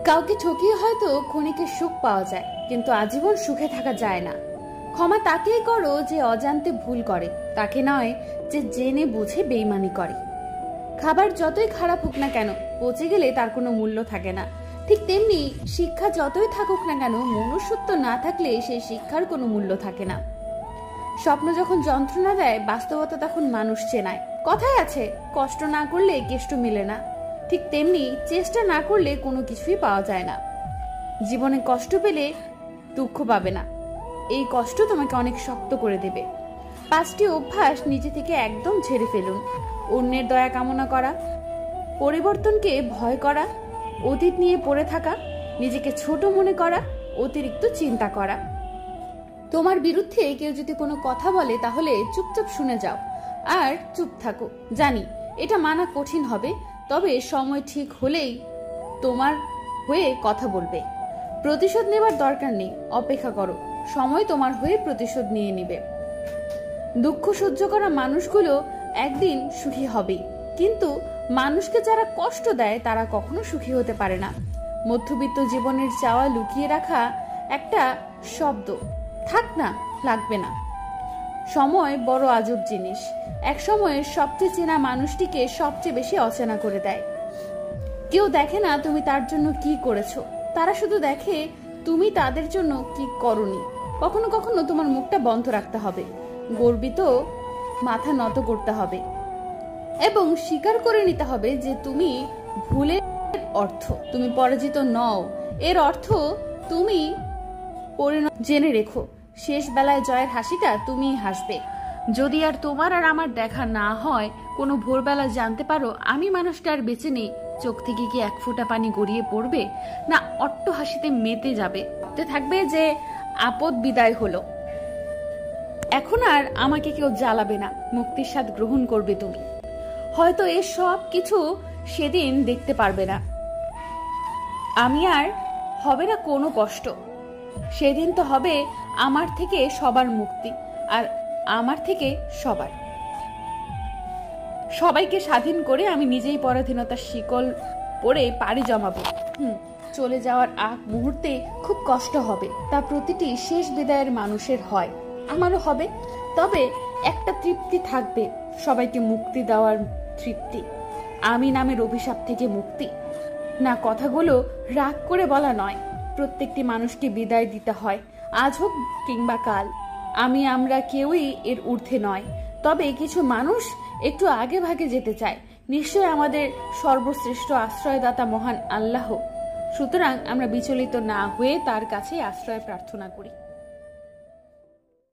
কাউকে ঠকিয়ে হয়তো ক্ষণিকের সুখ পাওয়া যায়, কিন্তু আজীবন সুখে থাকা যায় না। ক্ষমা তাকেই করো যে অজান্তে ভুল করে, তাকে নয় যে জেনে বুঝে বেইমানি করে। খাবার যতই খারাপ হোক না কেন, পচে গেলে তার কোনো মূল্য থাকে না। ঠিক তেমনি শিক্ষা যতই থাকুক না কেন, মনুষ্যত্ব না থাকলে সেই শিক্ষার কোনো মূল্য থাকে না। স্বপ্ন যখন যন্ত্রণা দেয়, বাস্তবতা তখন মানুষ চেনায়। কথায় আছে, কষ্ট না করলে কেষ্ট মেলে না। ঠিক তেমনি চেষ্টা না করলে কোনো কিছুই পাওয়া যায় না। জীবনে কষ্ট পেলে দুঃখ পাবে না, এই কষ্ট তোমাকে অনেক শক্ত করে দেবে। 5টি অভ্যাস নিজে থেকে একদম ছেড়ে ফেলুন। অন্যের দয়া কামনা করা, পরিবর্তনকে ভয় করা, অতীত নিয়ে পড়ে থাকা, নিজেকে ছোট মনে করা, অতিরিক্ত চিন্তা করা। তোমার বিরুদ্ধে কেউ যদি কোনো কথা বলে, তাহলে চুপচাপ শুনে যাও আর চুপ থাকো। জানি এটা মানা কঠিন হবে, তবে সময় ঠিক হলেই তোমার হয়ে কথা বলবে। প্রতিশোধ নেবার দরকার নেই, অপেক্ষা করো, সময় তোমার হয়ে প্রতিশোধ নিয়ে নিবে। দুঃখ সহ্য করা মানুষগুলো একদিন সুখী হবে, কিন্তু মানুষকে যারা কষ্ট দেয় তারা কখনো সুখী হতে পারে না। মধ্যবিত্ত জীবনের চাওয়া লুকিয়ে রাখা একটা শব্দ, থাক না, লাগবে না। সময় বড় আজব জিনিস, এক সময় সবচেয়ে চেনা মানুষটিকে সবচেয়ে বেশি অচেনা করে দেয়। কেউ দেখে না তুমি তার জন্য কি করেছো, তারা শুধু দেখে তুমি তাদের জন্য কি করনি। কখনো কখনো তোমার মুখটা বন্ধ রাখতে হবে, গর্বিত মাথা নত করতে হবে এবং স্বীকার করে নিতে হবে যে তুমি ভুলের অর্থ তুমি পরাজিত নও, এর অর্থ তুমি পরিণত। জেনে রেখো, শেষ বেলায় জয়ের হাসিটা তুমিই হাসবে। যদি আর তোমার আর আমার দেখা না হয়, কোনো ভোরবেলা জানতে পারো আমি মানুষটা আর বেঁচে নেই, চোখ থেকে কি এক ফোঁটা পানি গড়িয়ে পড়বে, না অট্ট হাসিতে মেতে যাবে, থাকবে যে আপদ বিদায় হলো, এখন আর আমাকে কেউ জ্বালাবে না, মুক্তির স্বাদ গ্রহণ করবে তুমি। হয়তো এর সব কিছু সেদিন দেখতে পারবে না, আমি আর হবে না কোনো কষ্ট। সেদিন তো হবে আমার থেকে সবার মুক্তি, আর আমার থেকে সবাইকে স্বাধীন করে আমি নিজেই পরাধীনতার শিকল পরে পাড়ি জমাবো। চলে যাওয়ার আগ মুহূর্তে খুব কষ্ট হবে, তা প্রতিটি শেষ বিদায়ের মানুষের হয়, আমারও হবে। তবে একটা তৃপ্তি থাকবে, সবাইকে মুক্তি দেওয়ার তৃপ্তি, আমি নামের অভিশাপ থেকে মুক্তি। না, কথাগুলো রাগ করে বলা নয়, প্রত্যেকটি মানুষকে বিদায় দিতে হয়, আজ হোক কিংবা কাল। আমরা কেউই এর ঊর্ধ্বে নয়, তবে কিছু মানুষ একটু আগে ভাগে যেতে চায়। নিশ্চয় আমাদের সর্বশ্রেষ্ঠ আশ্রয়দাতা মহান আল্লাহ, সুতরাং আমরা বিচলিত না হয়ে তার কাছে আশ্রয় প্রার্থনা করি।